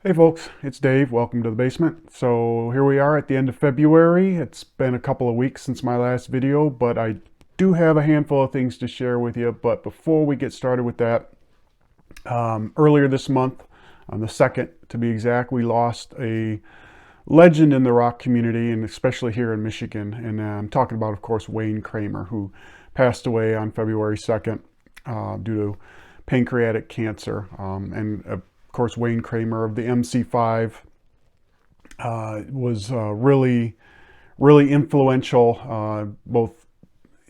Hey folks, it's Dave. Welcome to the basement. So here we are at the end of February. It's been a couple of weeks since my last video, but I do have a handful of things to share with you. But before we get started with that, earlier this month, on the 2nd to be exact, we lost a legend in the rock community, and especially here in Michigan. And I'm talking about, of course, Wayne Kramer, who passed away on February 2nd due to pancreatic cancer. Of course, Wayne Kramer of the MC5 was really influential, both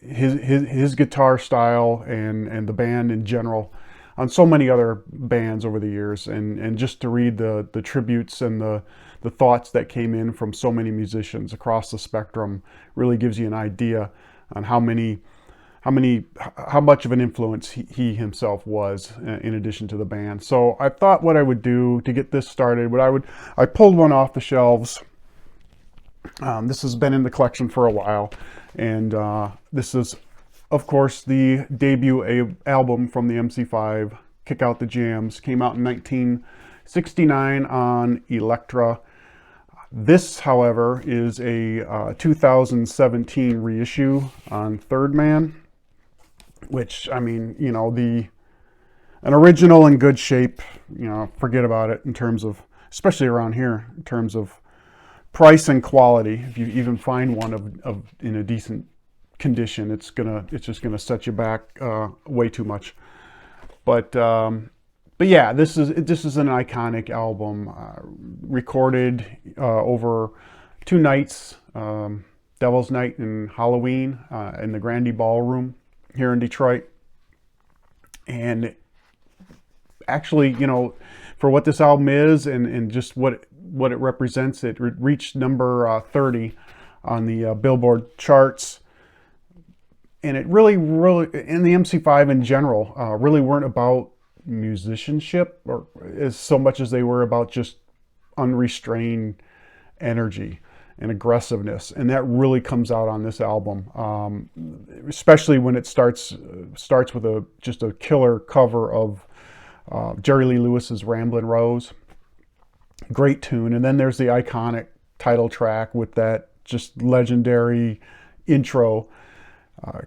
his guitar style and the band in general, on so many other bands over the years. And just to read the tributes and the thoughts that came in from so many musicians across the spectrum really gives you an idea on how much of an influence he himself was, in addition to the band. So I thought what I would do to get this started, I pulled one off the shelves. This has been in the collection for a while, and this is, of course, the debut album from the MC5, Kick Out the Jams. Came out in 1969 on Elektra. This, however, is a 2017 reissue on Third Man, which, I mean, an original in good shape, forget about it in terms of, especially around here, in terms of price and quality. If you even find one of in a decent condition, it's just gonna set you back way too much. But yeah, this is an iconic album, recorded over 2 nights, Devil's Night and Halloween, in the Grandy Ballroom here in Detroit. And actually, for what this album is and just what it represents, it reached number 30 on the Billboard charts. And it really, in the MC5 in general, really weren't about musicianship or as so much as they were about just unrestrained energy and aggressiveness, and that really comes out on this album, especially when it starts with just a killer cover of Jerry Lee Lewis's Ramblin' Rose. Great tune. And then there's the iconic title track with that just legendary intro,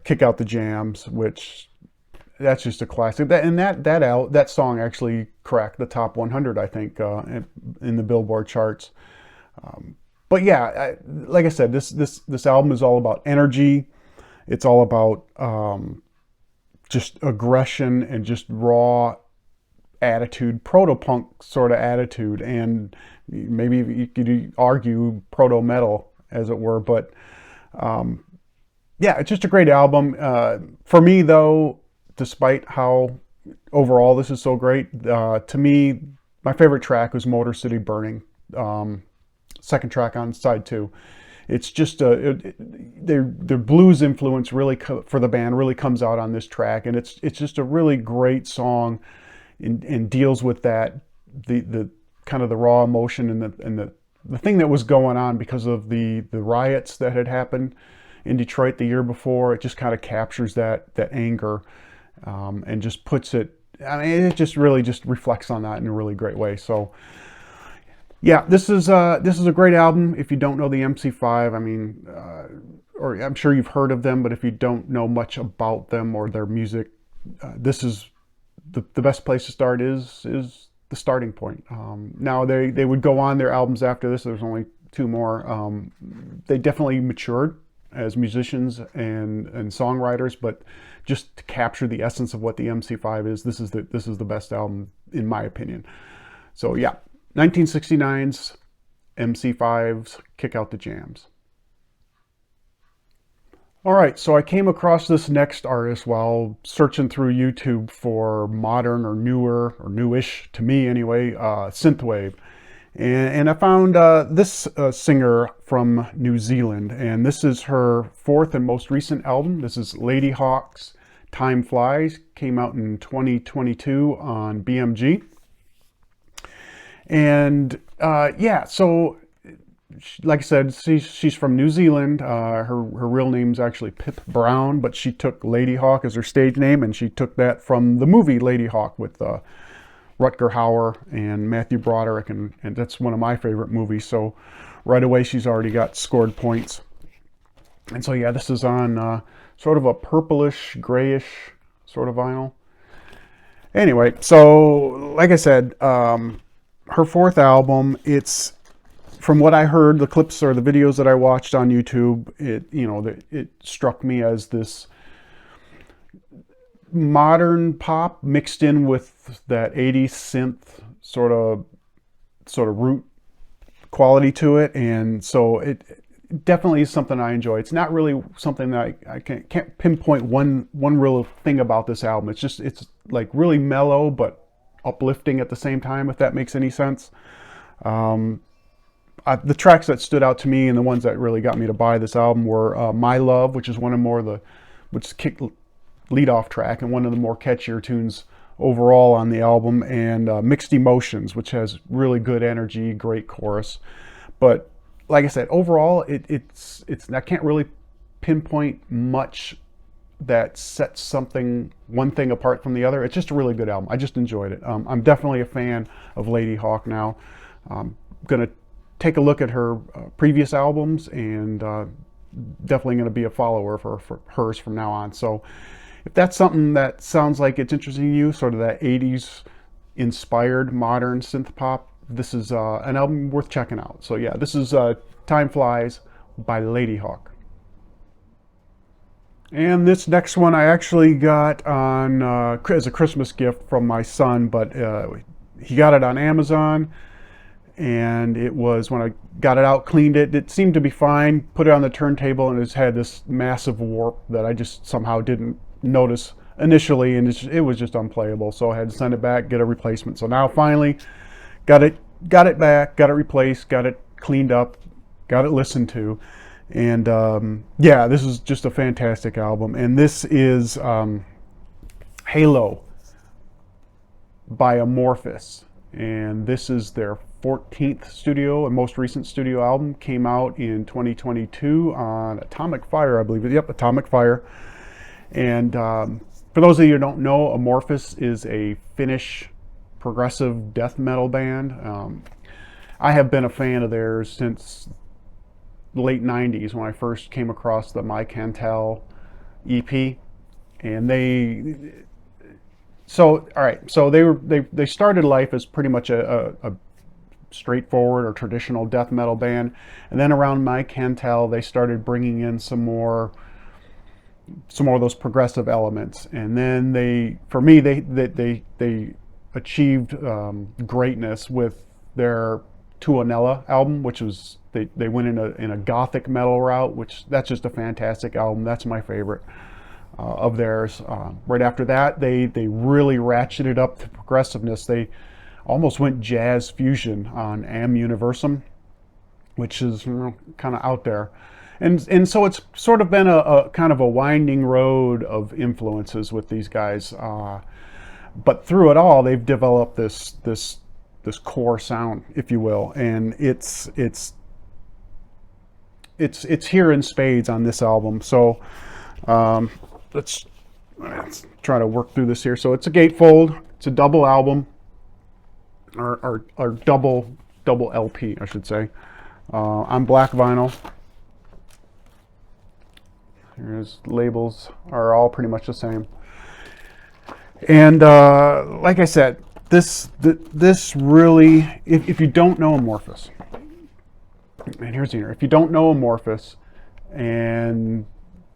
Kick Out the Jams, which that's just a classic. That song actually cracked the top 100, I think, in the Billboard charts. But yeah, like I said, this album is all about energy. It's all about just aggression and just raw attitude, proto-punk sort of attitude, and maybe you could argue proto-metal, as it were. But yeah, it's just a great album. For me, though, despite how overall this is so great, to me, my favorite track was Motor City Burning. Second track on side 2. It's just their blues influence really for the band really comes out on this track, and it's just a really great song, and deals with that the kind of the raw emotion and the thing that was going on because of the riots that had happened in Detroit the year before. It just kind of captures that anger, and just puts it. I mean, it just really just reflects on that in a really great way. So yeah, this is a great album. If you don't know the MC5, I mean, or I'm sure you've heard of them, but if you don't know much about them or their music, this is the best place to start. Is the starting point. Now they would go on their albums after this. There's only 2 more. They definitely matured as musicians and songwriters, but just to capture the essence of what the MC5 is, this is the best album in my opinion. So yeah. 1969's MC5's Kick Out the Jams. All right, so I came across this next artist while searching through YouTube for modern or newer, or newish to me anyway, synthwave. And I found this singer from New Zealand, and this is her 4th and most recent album. This is Lady Hawk's Time Flies. Came out in 2022 on BMG. And yeah, so like I said, she's from New Zealand. Her real name's actually Pip Brown, but she took Lady Hawk as her stage name, and she took that from the movie Lady Hawk with Rutger Hauer and Matthew Broderick, and that's one of my favorite movies. So right away she's already got scored points. And so yeah, this is on sort of a purplish, grayish sort of vinyl. Anyway, so like I said, her fourth album, it's, from what I heard, the clips or the videos that I watched on YouTube, it struck me as this modern pop mixed in with that 80s synth sort of root quality to it, and so it definitely is something I enjoy. It's not really something that I can't pinpoint one real thing about this album. It's like really mellow but uplifting at the same time, if that makes any sense. The tracks that stood out to me and the ones that really got me to buy this album were My Love, which is one of which is lead off track and one of the more catchier tunes overall on the album, and Mixed Emotions, which has really good energy, great chorus. But like I said, overall, it's I can't really pinpoint much that sets one thing apart from the other. It's just a really good album. I just enjoyed it. I'm definitely a fan of Lady Hawk now. I'm gonna take a look at her previous albums, and definitely going to be a follower for hers from now on. So if that's something that sounds like it's interesting to you, sort of that 80s inspired modern synth pop, this is an album worth checking out. So yeah, this is Time Flies by Lady Hawk. And this next one I actually got on as a Christmas gift from my son, but he got it on Amazon. And it was, when I got it out, cleaned it, it seemed to be fine, put it on the turntable, and it's had this massive warp that I just somehow didn't notice initially, and it was just unplayable. So I had to send it back, get a replacement. So now finally got it back, got it replaced, got it cleaned up, got it listened to. And yeah, this is just a fantastic album. And this is Halo by Amorphous. And this is their 14th studio and most recent studio album. Came out in 2022 on Atomic Fire, I believe. Yep, Atomic Fire. And for those of you who don't know, Amorphous is a Finnish progressive death metal band. I have been a fan of theirs since the late 90s when I first came across the My Cantel EP. And they started life as pretty much a straightforward or traditional death metal band, and then around My Cantel they started bringing in some more of those progressive elements, and then they achieved greatness with their Tuonela album, which was they went in a gothic metal route, which that's just a fantastic album. That's my favorite of theirs. Right after that, they really ratcheted up the progressiveness. They almost went jazz fusion on Am Universum, which is kind of out there. And so it's sort of been a kind of a winding road of influences with these guys. But through it all, they've developed this core sound, if you will, and it's here in spades on this album. So let's try to work through this here. So it's a gatefold. It's a double album, or double LP, I should say, on black vinyl. Here's labels are all pretty much the same. And like I said, this really, if you don't know Amorphous, and here's here, if you don't know Amorphous and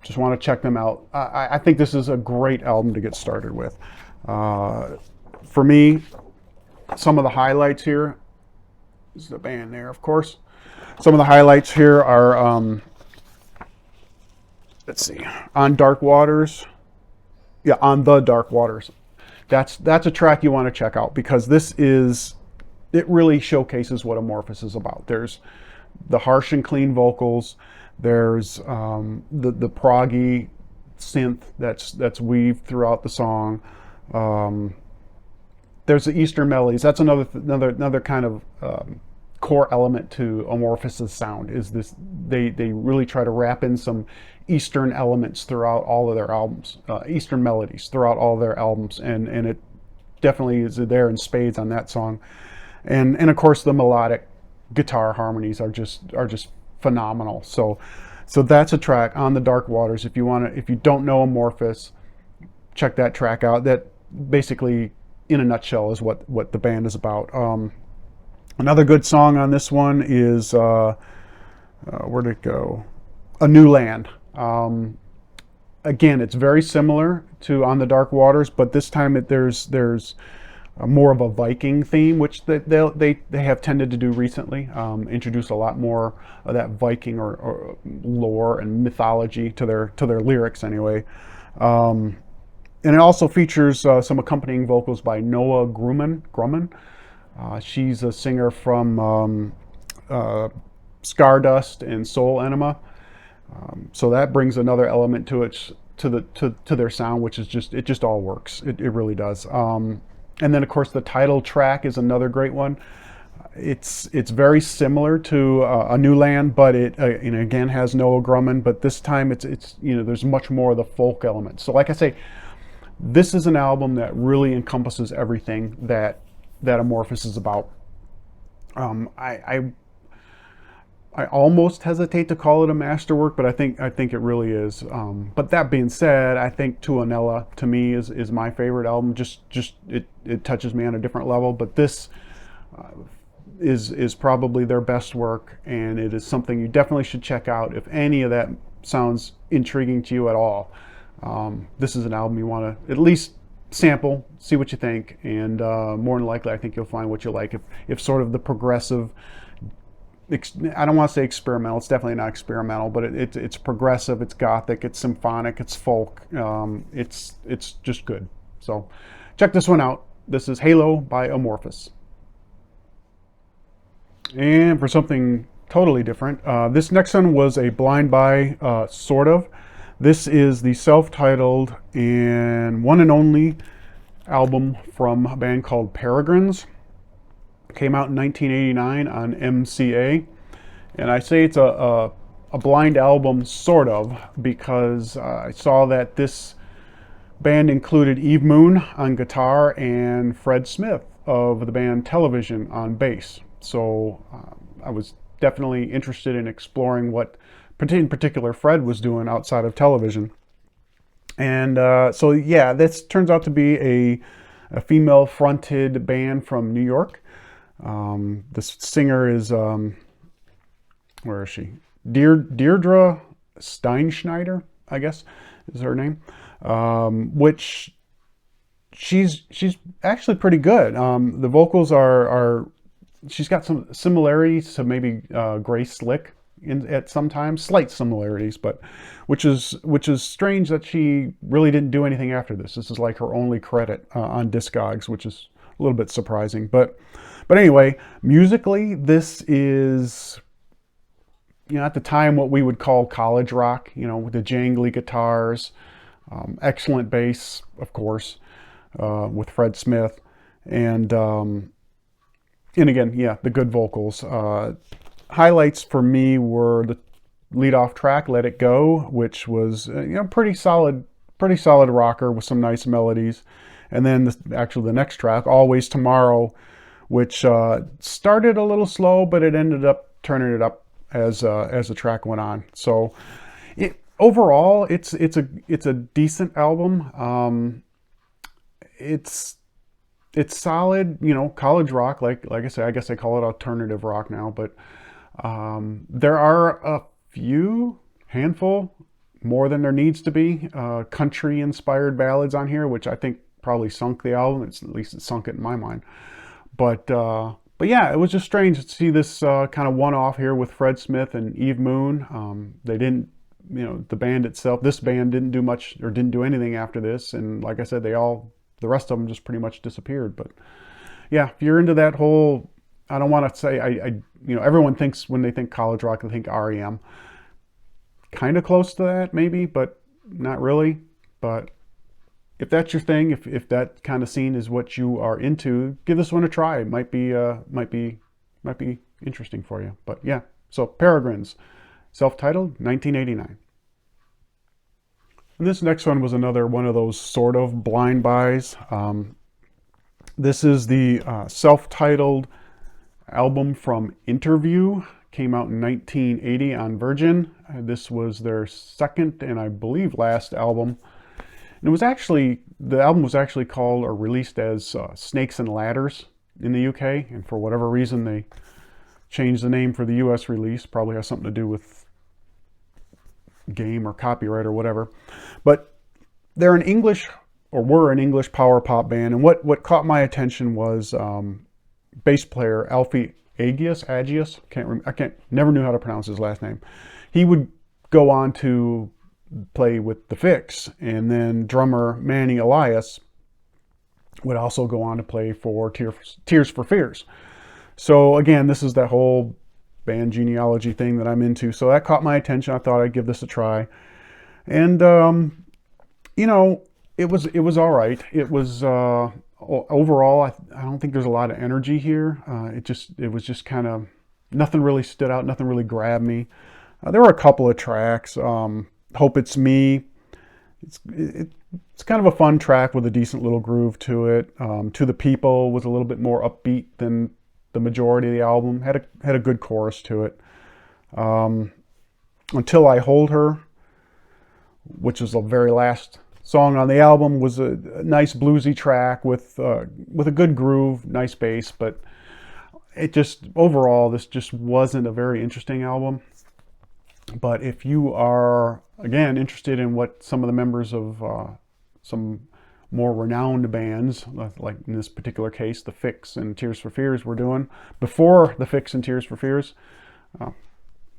just want to check them out, I think this is a great album to get started with. For me, some of the highlights here, this is the band there, of course. Some of the highlights here are, let's see, On Dark Waters. Yeah, On the Dark Waters. That's a track you want to check out, because it really showcases what Amorphous is about. There's the harsh and clean vocals. There's the proggy synth that's weaved throughout the song. There's the Eastern melodies. That's another kind of core element to Amorphous's sound. Is this they really try to wrap in some Eastern elements throughout all of their albums, Eastern melodies throughout all of their albums, and definitely is there in spades on that song. And of course the melodic guitar harmonies are just phenomenal. So that's a track, On the Dark Waters. If you don't know Amorphous, check that track out. That basically, in a nutshell, is what the band is about. Another good song on this one is where'd it go? A New Land. Again, it's very similar to On the Dark Waters, but this time there's more of a Viking theme, which they have tended to do recently. Introduce a lot more of that Viking or lore and mythology to their lyrics anyway. And it also features some accompanying vocals by Noah Grumman. She's a singer from Stardust and Soul Enema. So that brings another element to it, to their sound, which is it just all works. It really does. And then of course the title track is another great one. It's very similar to A New Land, but it again has Noah Grumman, but this time it's there's much more of the folk element. So like I say, this is an album that really encompasses everything that Amorphous is about. I almost hesitate to call it a masterwork, but I think it really is. But that being said, I think Tuonela to me is my favorite album. Just it touches me on a different level. But this is probably their best work, and it is something you definitely should check out if any of that sounds intriguing to you at all. This is an album you want to at least sample, see what you think, and more than likely I think you'll find what you like. If sort of the progressive, I don't want to say experimental, it's definitely not experimental, but it's progressive, it's gothic, it's symphonic, it's folk, it's just good. So check this one out. This is Halo by Amorphous. And for something totally different, this next one was a blind buy, sort of. This is the self-titled and one and only album from a band called Peregrines. Came out in 1989 on MCA. And I say it's a blind album, sort of, because I saw that this band included Eve Moon on guitar and Fred Smith of the band Television on bass. So I was definitely interested in exploring what in particular Fred was doing outside of Television. And so yeah, this turns out to be a female fronted band from New York. The singer is where is she? Deirdre Steinschneider, I guess is her name. Which she's actually pretty good. The vocals are she's got some similarities to maybe Grace Slick at sometimes, slight similarities, but which is strange that she really didn't do anything after this. This is like her only credit on Discogs, which is a little bit surprising. But anyway, musically, this is, at the time what we would call college rock, with the jangly guitars, excellent bass, of course, with Fred Smith, and again, yeah, the good vocals. Highlights for me were the lead-off track, Let It Go, which was pretty solid rocker with some nice melodies. And then the next track, Always Tomorrow, which started a little slow, but it ended up turning it up as the track went on. So overall, it's a decent album. It's solid, college rock. Like I say, I guess I call it alternative rock now, but there are a handful, more than there needs to be, country inspired ballads on here, which I think probably sunk the album. At least it sunk it in my mind. But yeah, it was just strange to see this kind of one-off here with Fred Smith and Eve Moon. They didn't, the band itself, this band didn't do much or didn't do anything after this. And like I said, the rest of them just pretty much disappeared. But yeah, if you're into that whole, I don't want to say, everyone thinks when they think college rock, they think REM. Kind of close to that maybe, but not really. But if that's your thing, if that kind of scene is what you are into, give this one a try. It might be interesting for you. But yeah, so Peregrines, self-titled, 1989. And this next one was another one of those sort of blind buys. This is the self-titled album from Interview. Came out in 1980 on Virgin. This was their second and I believe last album. And it was actually, the album was actually called or released as Snakes and Ladders in the UK. And for whatever reason, they changed the name for the US release. Probably has something to do with game or copyright or whatever. But they're an English, or were an English power pop band. And what caught my attention was bass player Alfie Agius. Never knew how to pronounce his last name. He would go on to play with the Fix, and then drummer Manny Elias would also go on to play for Tears for Fears. So again, this is that whole band genealogy thing that I'm into. So that caught my attention. I thought I'd give this a try, and you know, it was all right. It was overall, I don't think there's a lot of energy here. It was just kind of, nothing really stood out. Nothing really grabbed me. There were a couple of tracks. Hope It's Me. It's kind of a fun track with a decent little groove to it. To the People was a little bit more upbeat than the majority of the album. Had a good chorus to it. Until I Hold Her, which is the very last song on the album, was a nice bluesy track with a good groove, nice bass, but it just, overall, this just wasn't a very interesting album. But if you are, again, interested in what some of the members of some more renowned bands, like in this particular case, the Fix and Tears for Fears, were doing before the Fix and Tears for Fears,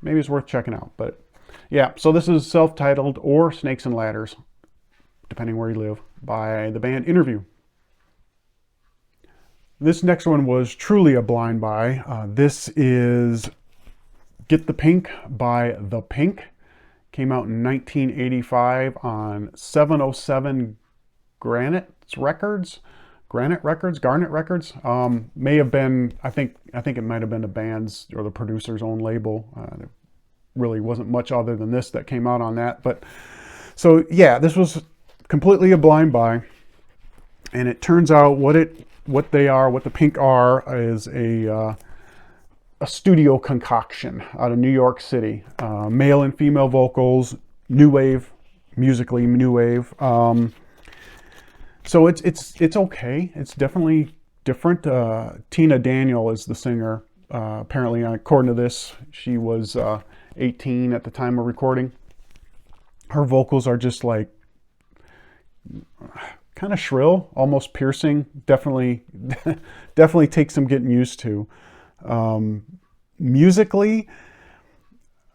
maybe it's worth checking out. But yeah, so this is self-titled or Snakes and Ladders, depending where you live, by the band Interview. This next one was truly a blind buy. This is Get the Pink by The Pink. Came out in 1985 on 707 Garnet Records. May have been, I think it might have been the band's or the producer's own label. There really wasn't much other than this that came out on that. But so yeah, this was completely a blind buy, and it turns out what the Pink are is a studio concoction out of New York City. Male and female vocals, new wave, musically new wave. So it's okay. It's definitely different. Tina Daniel is the singer. Apparently, according to this, she was 18 at the time of recording. Her vocals are just like kind of shrill, almost piercing. Definitely takes some getting used to. Musically,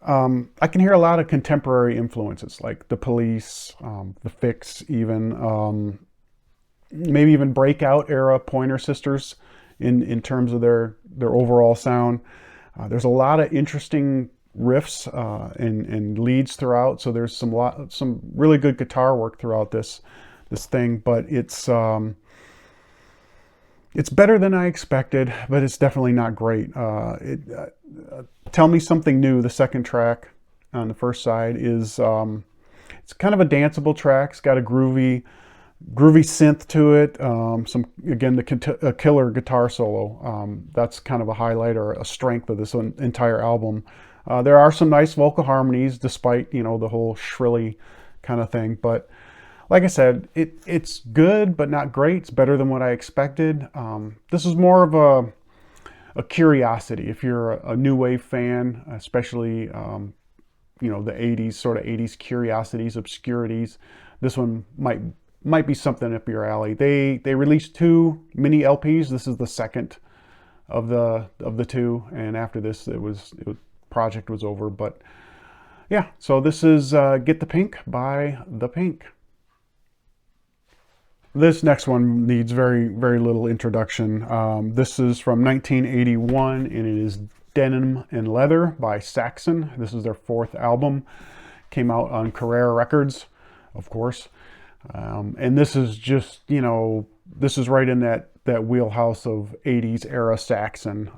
I can hear a lot of contemporary influences, like the Police, the Fix, even maybe even Breakout era Pointer Sisters in terms of their overall sound. There's a lot of interesting riffs and leads throughout, so there's some really good guitar work throughout this thing, but it's better than I expected, but it's definitely not great. Tell Me Something New, the second track on the first side, is it's kind of a danceable track. It's got a groovy synth to it. A killer guitar solo. That's kind of a highlight or a strength of this entire album. There are some nice vocal harmonies, despite the whole shrilly kind of thing. But like I said, it's good, but not great. It's better than what I expected. This is more of a curiosity. If you're a new wave fan, especially the 80s, sort of 80s curiosities, obscurities, this one might be something up your alley. They released 2 mini LPs. This is the second of the 2, and after this, project was over. But yeah, so this is Get the Pink by The Pink. This next one needs very, very little introduction. This is from 1981, and it is Denim and Leather by Saxon. This is their 4th album. Came out on Carrera Records, of course. And this is just, this is right in that wheelhouse of 80s era Saxon.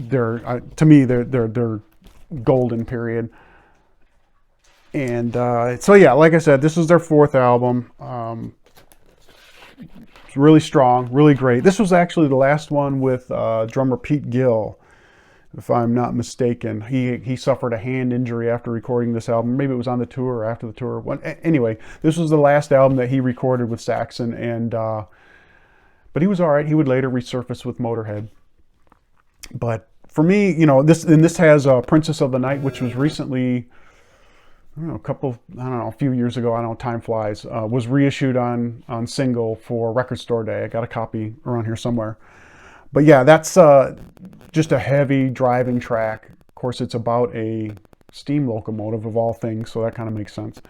To me, they're golden period. And so yeah, like I said, this is their 4th album. It's really strong, really great. This was actually the last one with drummer Pete Gill, if I'm not mistaken. He suffered a hand injury after recording this album. Maybe it was on the tour or after the tour. Anyway, this was the last album that he recorded with Saxon, and but he was all right. He would later resurface with Motorhead. But for me, you know, this has Princess of the Night, which was recently, I don't know, a few years ago, I don't know, time flies, was reissued on single for Record Store Day. I got a copy around here somewhere. But yeah, that's just a heavy driving track. Of course, it's about a steam locomotive of all things, so that kind of makes sense.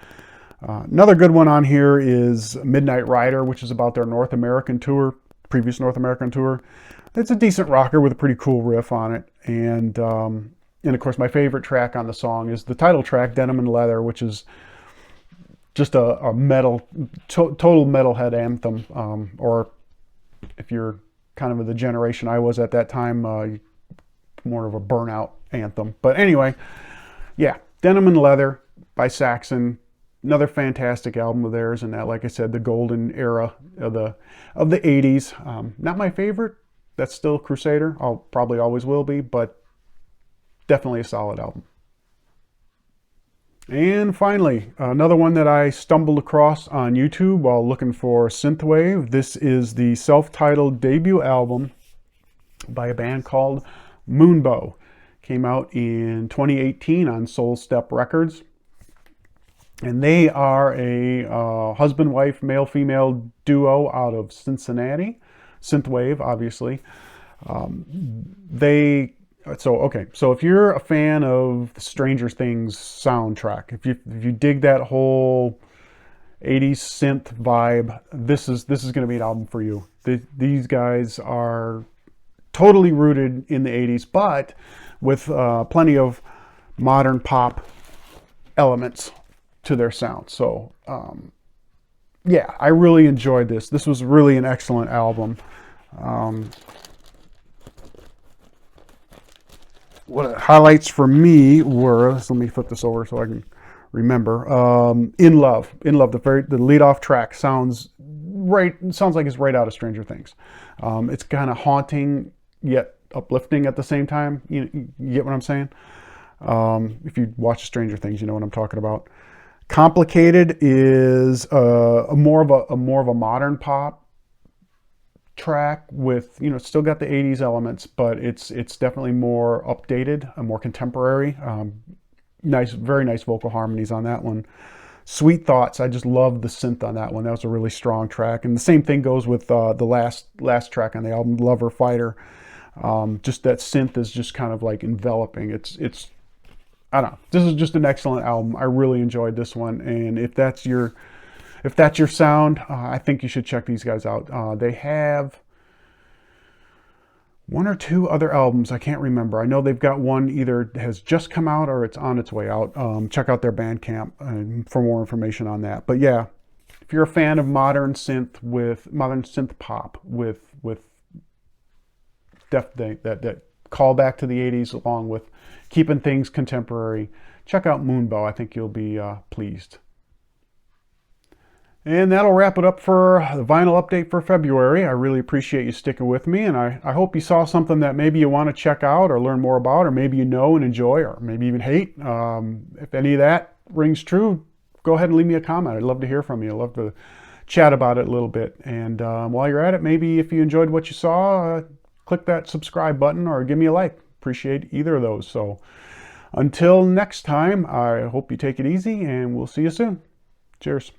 Another good one on here is Midnight Rider, which is about their North American tour, previous North American tour. It's a decent rocker with a pretty cool riff on it. And of course, my favorite track on the song is the title track, Denim and Leather, which is just a metal, total metalhead anthem. Or if you're kind of the generation I was at that time, more of a burnout anthem. But anyway, yeah, Denim and Leather by Saxon. Another fantastic album of theirs, and that, like I said, the golden era of the 80s. Not my favorite. That's still Crusader. I'll probably always will be, but definitely a solid album. And finally, another one that I stumbled across on YouTube while looking for synthwave. This is the self-titled debut album by a band called Moonbow. Came out in 2018 on Soul Step Records. And they are a husband-wife, male-female duo out of Cincinnati. Synthwave, obviously. So if you're a fan of the Stranger Things soundtrack, if you dig that whole 80s synth vibe, this is going to be an album for you. These guys are totally rooted in the 80s, but with plenty of modern pop elements to their sound. So yeah, I really enjoyed this. This was really an excellent album. What highlights for me were, let me flip this over so I can remember. In Love. The lead-off track sounds like it's right out of Stranger Things. It's kind of haunting yet uplifting at the same time. You get what I'm saying? If you watch Stranger Things, you know what I'm talking about. Complicated is more of a modern pop track with, you know, still got the 80s elements, but it's definitely more updated and more contemporary. Very nice vocal harmonies on that one. Sweet Thoughts, I just love the synth on that one. That was a really strong track. And the same thing goes with the last track on the album, Lover Fighter. Just that synth is just kind of like enveloping. It's I don't know. This is just an excellent album. I really enjoyed this one, and if that's your sound, I think you should check these guys out. They have one or two other albums. I can't remember. I know they've got one either has just come out or it's on its way out. Check out their Bandcamp for more information on that. But yeah, if you're a fan of modern synth pop with that call back to the 80s along with keeping things contemporary, check out Moonbow. I think you'll be pleased. And that'll wrap it up for the vinyl update for February. I really appreciate you sticking with me, and I hope you saw something that maybe you want to check out or learn more about, or maybe you know and enjoy, or maybe even hate. If any of that rings true, go ahead and leave me a comment. I'd love to hear from you. I'd love to chat about it a little bit. And while you're at it, maybe if you enjoyed what you saw, click that subscribe button or give me a like. Appreciate either of those. So until next time, I hope you take it easy, and we'll see you soon. Cheers.